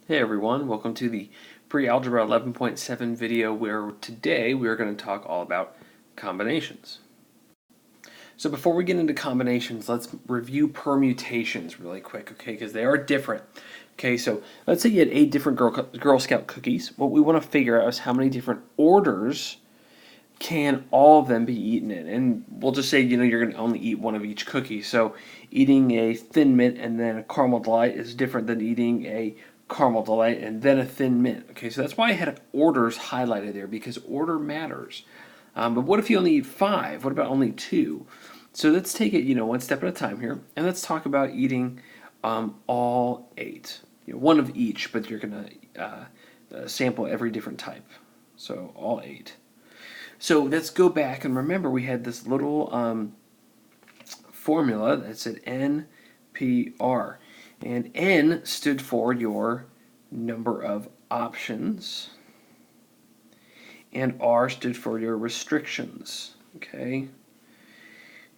Hey everyone, welcome to the Pre-algebra 11.7 video where today we are going to talk all about combinations. So before we get into combinations, let's review permutations really quick, okay, because they are different. Okay, so let's say you had 8 different Girl Scout cookies. What we want to figure out is how many different orders can all of them be eaten in. And we'll just say, you're going to only eat one of each cookie. So eating a Thin Mint and then a Caramel Delight is different than eating a Caramel Delight and then a Thin Mint. Okay, so that's why I had orders highlighted there, because order matters. But what if you only eat 5? What about only 2? So let's take it, one step at a time here, and let's talk about eating all 8. One of each, but you're going to sample every different type. So all 8. So let's go back and remember we had this little formula that said NPR. And N stood for your number of options, and R stood for your restrictions. Okay?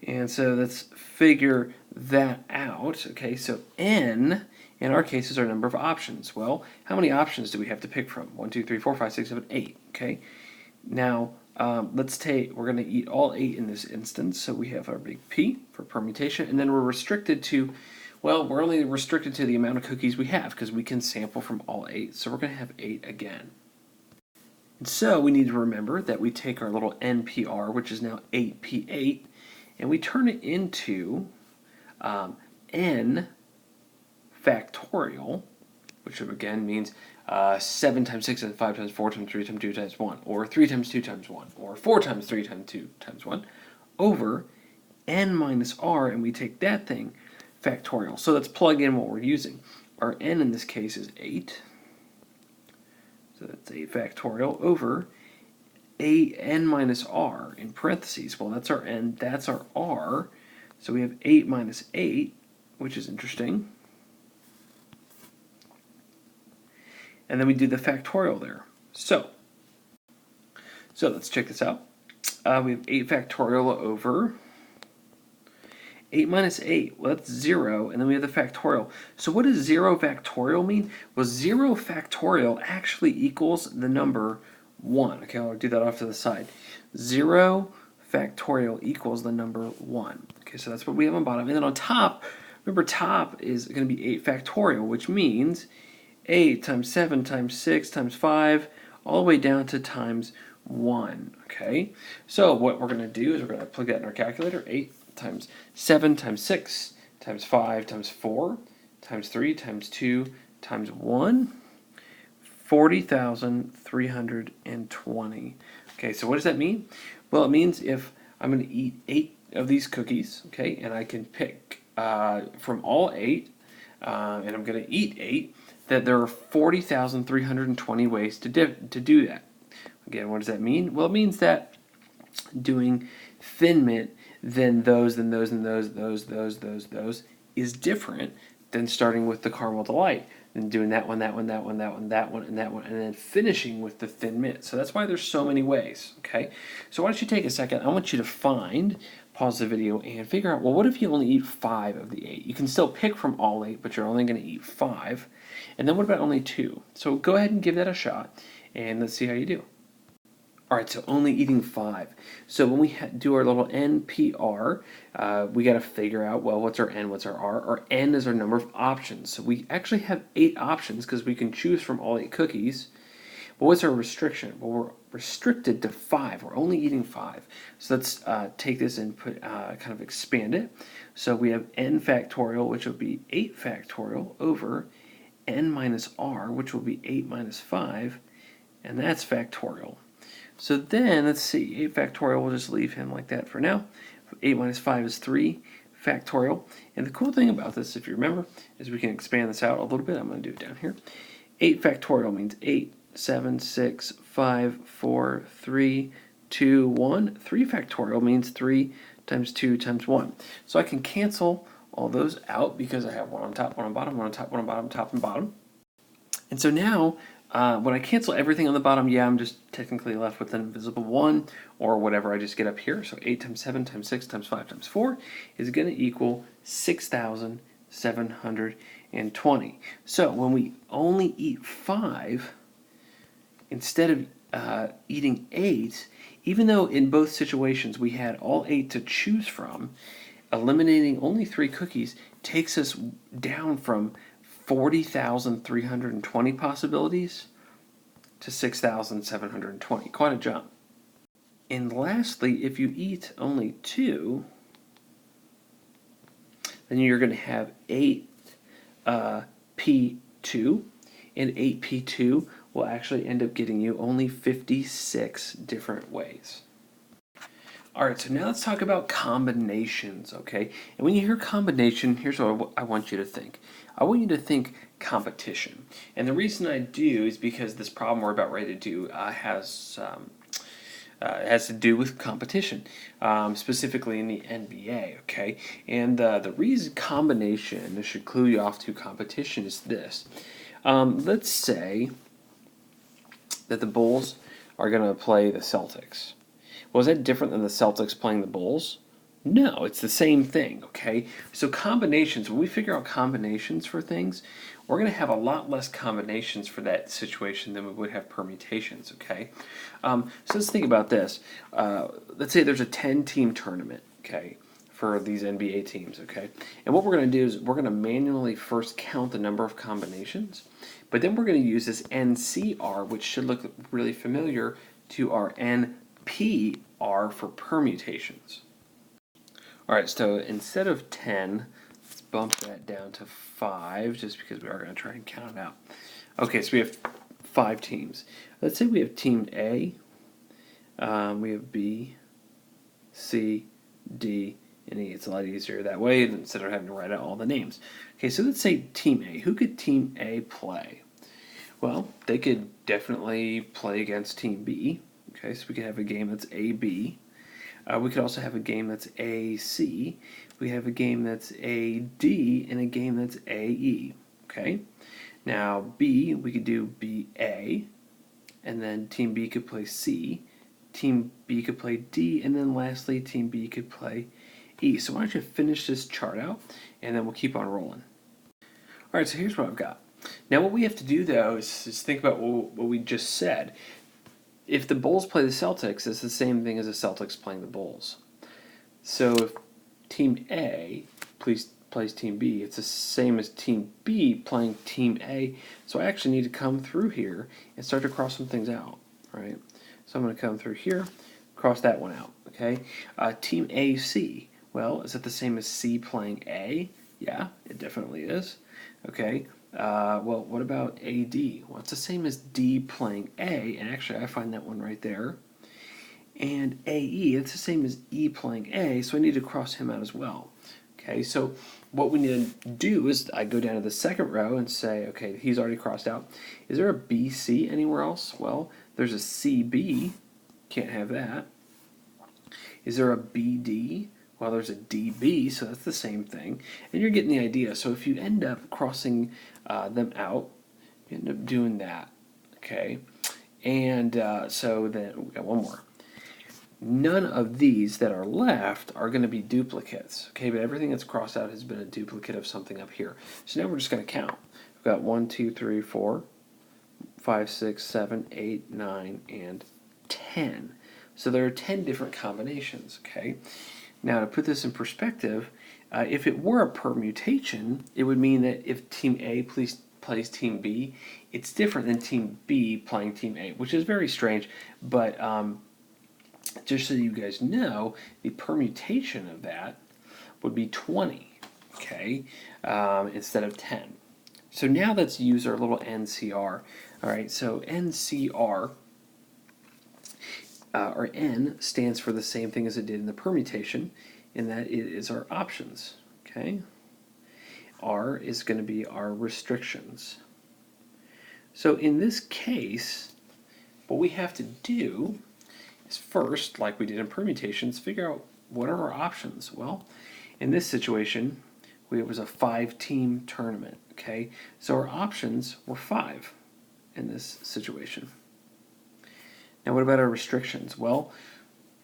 And so let's figure that out. Okay, so N in our case is our number of options. Well, how many options do we have to pick from? 1, 2, 3, 4, 5, 6, 7, 8. Okay? Now, we're going to eat all 8 in this instance, so we have our big P for permutation, and then we're restricted to, we're only restricted to the amount of cookies we have, because we can sample from all 8, so we're going to have 8 again. And so we need to remember that we take our little NPR, which is now 8P8, and we turn it into N factorial, which again means 7 times 6 times 5 times 4 times 3 times 2 times 1, or 3 times 2 times 1, or 4 times 3 times 2 times 1, over n minus r, and we take that thing factorial. So let's plug in what we're using. Our n in this case is 8, so that's 8 factorial, over n minus r in parentheses. Well, that's our n, that's our r, so we have 8 minus 8, which is interesting. And then we do the factorial there. So let's check this out. We have 8 factorial over 8 minus 8. Well, that's 0, and then we have the factorial. So what does 0 factorial mean? Well, 0 factorial actually equals the number 1. Okay, I'll do that off to the side. 0 factorial equals the number 1. Okay, so that's what we have on bottom. And then on top, remember top is going to be 8 factorial, which means 8 times 7 times 6 times 5, all the way down to times 1, okay? So what we're going to do is we're going to plug that in our calculator. 8 times 7 times 6 times 5 times 4 times 3 times 2 times 1, 40,320. Okay, so what does that mean? Well, it means if I'm going to eat 8 of these cookies, okay, and I can pick from all 8, and I'm going to eat 8, that there are 40,320 ways to do that. Again, what does that mean? Well, it means that doing Thin Mint, then those is different than starting with the Caramel Delight, then doing that one, that one, that one, that one, that one, and that one, and then finishing with the Thin Mint. So that's why there's so many ways, okay? So why don't you take a second, I want you to pause the video and figure out, well, what if you only eat 5 of the 8? You can still pick from all 8, but you're only going to eat 5. And then what about only 2? So go ahead and give that a shot, and let's see how you do. All right, so only eating 5. So when we do our little NPR, we got to figure out, well, what's our N, what's our R? Our N is our number of options. So we actually have 8 options because we can choose from all 8 cookies. But what's our restriction? Well, we're restricted to 5. We're only eating 5. So let's take this and kind of expand it. So we have N factorial, which will be 8 factorial, over N minus R, which will be 8 minus 5, and that's factorial. So then, let's see, 8 factorial, we'll just leave him like that for now. 8 minus 5 is 3 factorial. And the cool thing about this, if you remember, is we can expand this out a little bit. I'm going to do it down here. 8 factorial means 8, 7, 6, 5, 4, 3, 2, 1. 3 factorial means 3 times 2 times 1. So I can cancel all those out because I have one on top, one on bottom, one on top, one on bottom, top and bottom. And so now, when I cancel everything on the bottom, I'm just technically left with an invisible 1, or whatever I just get up here. So 8 times 7 times 6 times 5 times 4 is going to equal 6,000 720. So when we only eat 5, instead of eating 8, even though in both situations we had all 8 to choose from, eliminating only 3 cookies takes us down from 40,320 possibilities to 6,720. Quite a jump. And lastly, if you eat only 2, then you're going to have 8P2, and 8P2 will actually end up getting you only 56 different ways. All right, so now let's talk about combinations, okay? And when you hear combination, here's what I want you to think. I want you to think competition. And the reason I do is because this problem we're about ready to do has to do with competition, specifically in the NBA, okay? And the reason combination, this should clue you off to competition, is this. Let's say that the Bulls are going to play the Celtics. Well, is that different than the Celtics playing the Bulls? No, it's the same thing, okay? So combinations, when we figure out combinations for things, we're going to have a lot less combinations for that situation than we would have permutations, okay? So let's think about this. Let's say there's a 10-team tournament, okay, for these NBA teams, okay? And what we're going to do is we're going to manually first count the number of combinations, but then we're going to use this NCR, which should look really familiar to our NPR for permutations. All right, so instead of 10, let's bump that down to 5, just because we are going to try and count it out. Okay, so we have 5 teams. Let's say we have Team A, we have B, C, D, and E. It's a lot easier that way instead of having to write out all the names. Okay, so let's say Team A. Who could Team A play? Well, they could definitely play against Team B. Okay, so we could have a game that's AB. We could also have a game that's AC. We have a game that's AD and a game that's AE. Okay. Now B, we could do BA, and then Team B could play C. Team B could play D, and then lastly, Team B could play E. So why don't you finish this chart out, and then we'll keep on rolling. All right. So here's what I've got. Now what we have to do though is think about what we just said. If the Bulls play the Celtics, it's the same thing as the Celtics playing the Bulls. So if Team A plays Team B, it's the same as Team B playing Team A. So I actually need to come through here and start to cross some things out, right? So I'm going to come through here, cross that one out, okay? Team AC, well, is it the same as C playing A? Yeah, it definitely is, okay? Well, what about AD? Well, it's the same as D playing A, and actually I find that one right there. And AE, it's the same as E playing A, so I need to cross him out as well. Okay, so what we need to do is I go down to the second row and say, okay, he's already crossed out. Is there a BC anywhere else? Well, there's a CB, can't have that. Is there a BD? Well, there's a DB, so that's the same thing. And you're getting the idea. So if you end up crossing them out, you end up doing that, okay? And so then we got one more. None of these that are left are going to be duplicates, okay? But everything that's crossed out has been a duplicate of something up here. So now we're just going to count. We've got 1, 2, 3, 4, 5, 6, 7, 8, 9, and 10. So there are 10 different combinations, okay? Now, to put this in perspective, if it were a permutation, it would mean that if Team A plays Team B, it's different than Team B playing Team A, which is very strange. But just so you guys know, the permutation of that would be 20, okay, instead of 10. So now let's use our little NCR. All right, so NCR, or N, stands for the same thing as it did in the permutation, in that it is our options, okay? R is going to be our restrictions. So in this case, what we have to do is first, like we did in permutations, figure out what are our options. Well, in this situation, it was a 5-team tournament, okay? So our options were 5 in this situation. Now what about our restrictions? Well,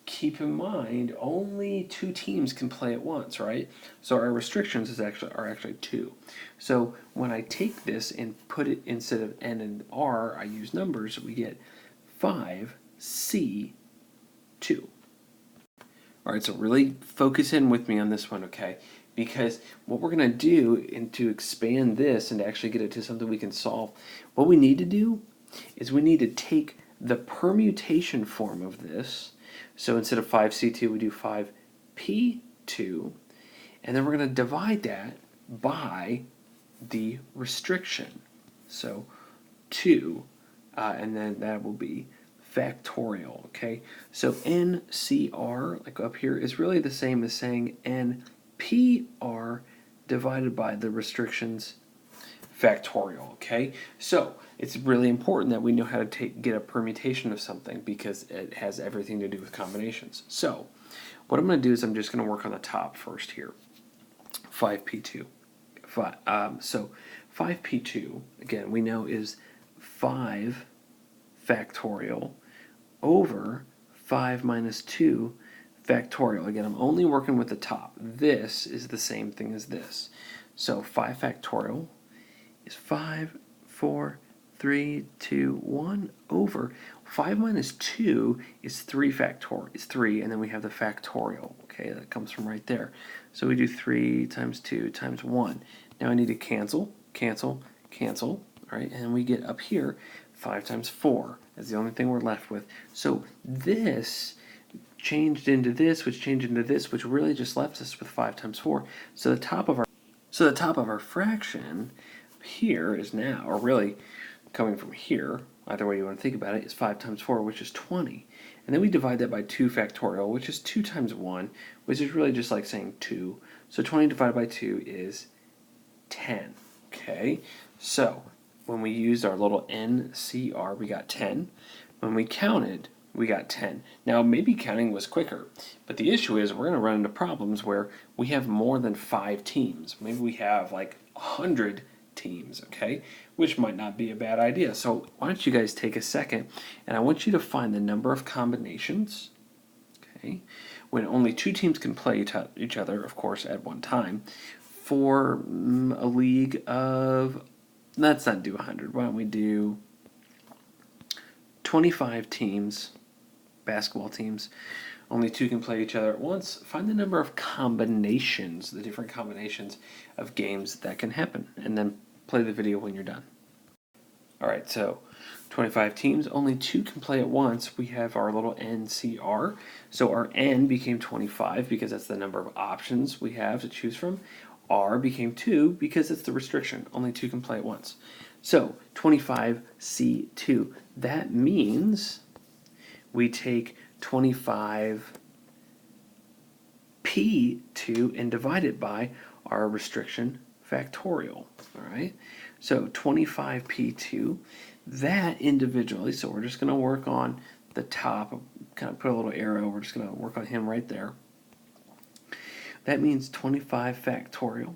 keep in mind only 2 teams can play at once, right? So our restrictions are actually 2. So when I take this and put it instead of N and R, I use numbers, we get 5C2. All right, so really focus in with me on this one, okay? Because what we're going to do to expand this and to actually get it to something we can solve, what we need to do is we need to take the permutation form of this. So instead of 5C2, we do 5P2. And then we're going to divide that by the restriction. So 2, and then that will be factorial, okay? So NCR, like up here, is really the same as saying NPR divided by the restrictions factorial, okay? So it's really important that we know how to get a permutation of something because it has everything to do with combinations. So what I'm going to do is I'm just going to work on the top first here, 5P2. So 5P2, again, we know is 5 factorial over 5 minus 2 factorial. Again, I'm only working with the top. This is the same thing as this. So 5 factorial is 5, 4, 3, 2, 1 over 5 minus 2 is 3 factorial. It's 3, and then we have the factorial. Okay, that comes from right there. So we do 3 times 2 times 1. Now I need to cancel, cancel, cancel. All right, and we get up here 5 times 4. That's the only thing we're left with. So this changed into this, which changed into this, which really just left us with 5 times 4. So the top of our fraction here is now, or really coming from here, either way you want to think about it, is 5 times 4, which is 20. And then we divide that by 2 factorial, which is 2 times 1, which is really just like saying 2. So 20 divided by 2 is 10. Okay, so when we used our little NCR, we got 10. When we counted, we got 10. Now, maybe counting was quicker, but the issue is we're going to run into problems where we have more than 5 teams. Maybe we have like 100 teams, okay, which might not be a bad idea. So why don't you guys take a second, and I want you to find the number of combinations, okay, when only 2 teams can play each other, of course, at one time, for a league of, let's not do 100. Why don't we do 25 teams, basketball teams. Only 2 can play each other at once. Find the number of combinations, the different combinations of games that can happen, and then play the video when you're done. All right, so 25 teams, only 2 can play at once. We have our little NCR. So our N became 25 because that's the number of options we have to choose from. R became 2 because it's the restriction. Only 2 can play at once. So 25C2. That means we take 25P2 and divide it by our restriction factorial. All right. So 25P2, that individually, so we're just going to work on the top, kind of put a little arrow, we're just going to work on him right there. That means 25 factorial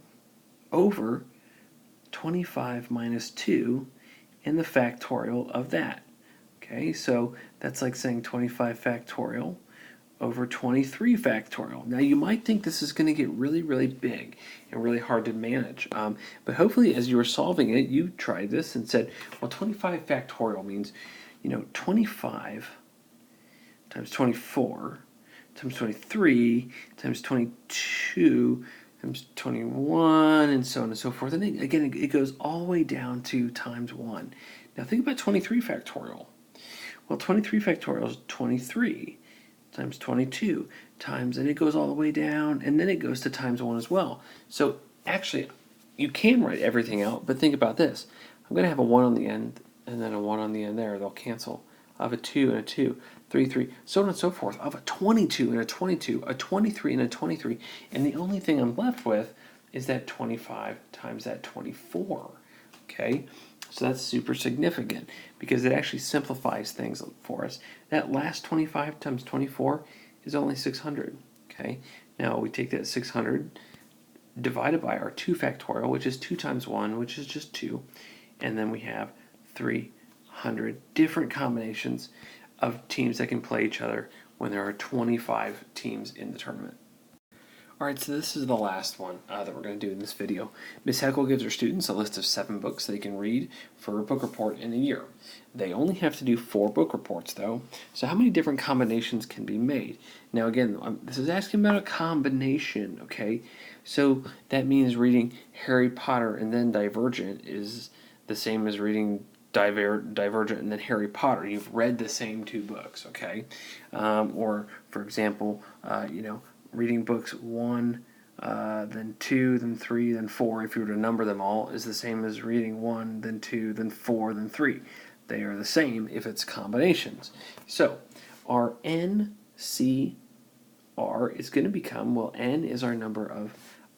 over 25 minus 2 and the factorial of that. Okay, so that's like saying 25 factorial over 23 factorial. Now you might think this is going to get really, really big and really hard to manage. But hopefully as you were solving it, you tried this and said, well, 25 factorial means, 25 times 24 times 23 times 22 times 21 and so on and so forth. And again, it goes all the way down to times 1. Now think about 23 factorial. Well, 23 factorial is 23 times 22 times, and it goes all the way down, and then it goes to times 1 as well. So actually, you can write everything out, but think about this. I'm going to have a 1 on the end, and then a 1 on the end there. They'll cancel. I have a 2 and a 2, 3, 3, so on and so forth. I have a 22 and a 22, a 23 and a 23, and the only thing I'm left with is that 25 times that 24, okay? So that's super significant because it actually simplifies things for us. That last 25 times 24 is only 600, okay? Now we take that 600 divided by our 2 factorial, which is 2 times 1, which is just 2, and then we have 300 different combinations of teams that can play each other when there are 25 teams in the tournament. Alright, so this is the last one that we're going to do in this video. Ms. Heckle gives her students a list of 7 books they can read for a book report in a year. They only have to do 4 book reports, though. So how many different combinations can be made? Now again, this is asking about a combination, okay? So that means reading Harry Potter and then Divergent is the same as reading Divergent and then Harry Potter. You've read the same 2 books, okay? Or, for example, reading books 1, then 2, then 3, then 4, if you were to number them all, is the same as reading 1, then 2, then 4, then 3. They are the same if it's combinations. So our NCR is going to become, well, N is our number of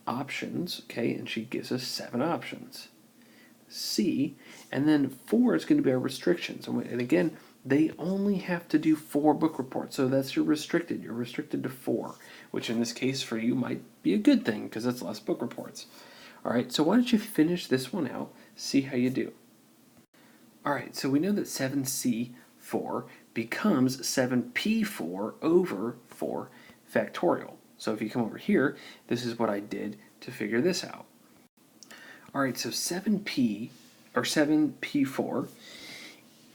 options, okay, and she gives us 7 options. C, and then 4 is going to be our restrictions. And again, they only have to do 4 book reports, so that's your restricted. You're restricted to 4, which in this case for you might be a good thing because it's less book reports. All right, so why don't you finish this one out, see how you do. All right, so we know that 7C4 becomes 7P4 over 4 factorial. So if you come over here, this is what I did to figure this out. All right, so 7P4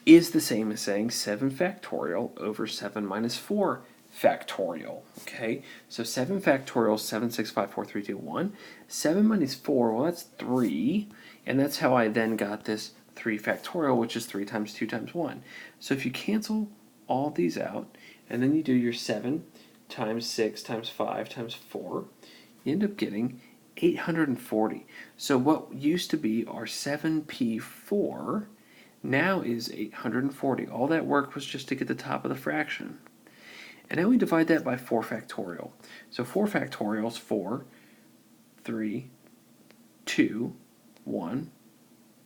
is the same as saying 7 factorial over 7 minus 4 factorial, okay? So 7 factorial is 7, 6, 5, 4, 3, 2, 1. 7 minus 4, well, that's 3, and that's how I then got this 3 factorial, which is 3 times 2 times 1. So if you cancel all these out, and then you do your 7 times 6 times 5 times 4, you end up getting 840. So what used to be our 7P4 now is 840. All that work was just to get the top of the fraction. And now we divide that by 4 factorial. So 4 factorial is 4, 3, 2, 1,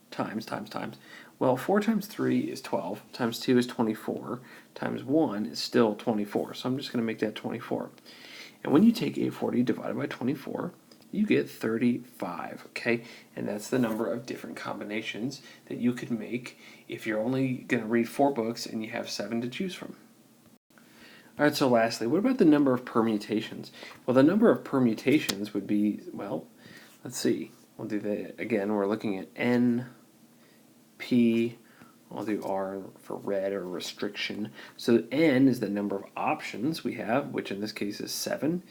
times. Well, 4 times 3 is 12, times 2 is 24, times 1 is still 24. So I'm just going to make that 24. And when you take 840 divided by 24, you get 35, okay? And that's the number of different combinations that you could make if you're only going to read 4 books and you have 7 to choose from. All right, so lastly, what about the number of permutations? Well, the number of permutations would be, well, let's see. We'll do that again. We're looking at N, P, I'll do R for red or restriction. So N is the number of options we have, which in this case is 7.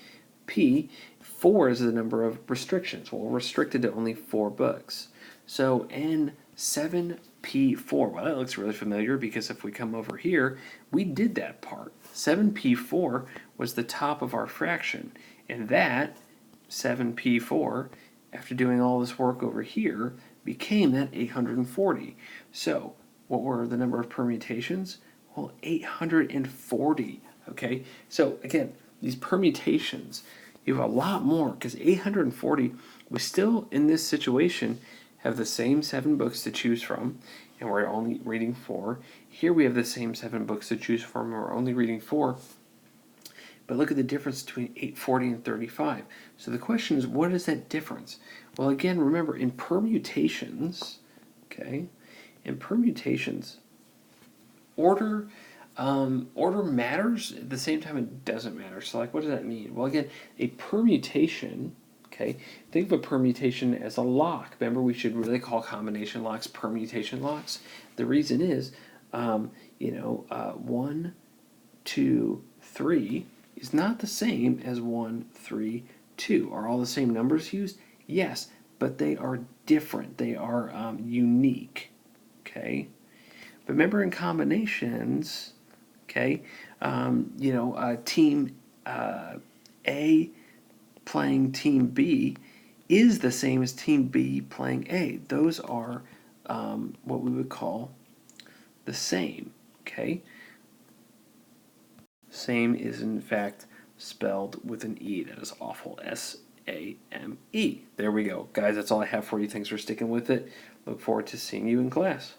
P, 4 is the number of restrictions. Well, we're restricted to only 4 books. So N, 7P4. Well, that looks really familiar because if we come over here, we did that part. 7P4 was the top of our fraction. And that, 7P4, after doing all this work over here, became that 840. So what were the number of permutations? Well, 840. Okay, so again, these permutations, you have a lot more because 840, we still in this situation have the same 7 books to choose from and we're only reading 4. Here we have the same 7 books to choose from and we're only reading 4. But look at the difference between 840 and 35. So the question is, what is that difference? Well, again, remember in permutations, okay, order matters, at the same time it doesn't matter. So like, what does that mean? Well, again, a permutation, okay, think of a permutation as a lock. Remember, we should really call combination locks permutation locks. The reason is, 1, 2, 3 is not the same as 1, 3, 2. Are all the same numbers used? Yes, but they are different. They are unique, okay? But remember in combinations, okay, team A playing team B is the same as team B playing A. Those are what we would call the same, okay? Same is in fact spelled with an E. That is awful. S-A-M-E. There we go. Guys, that's all I have for you. Thanks for sticking with it. Look forward to seeing you in class.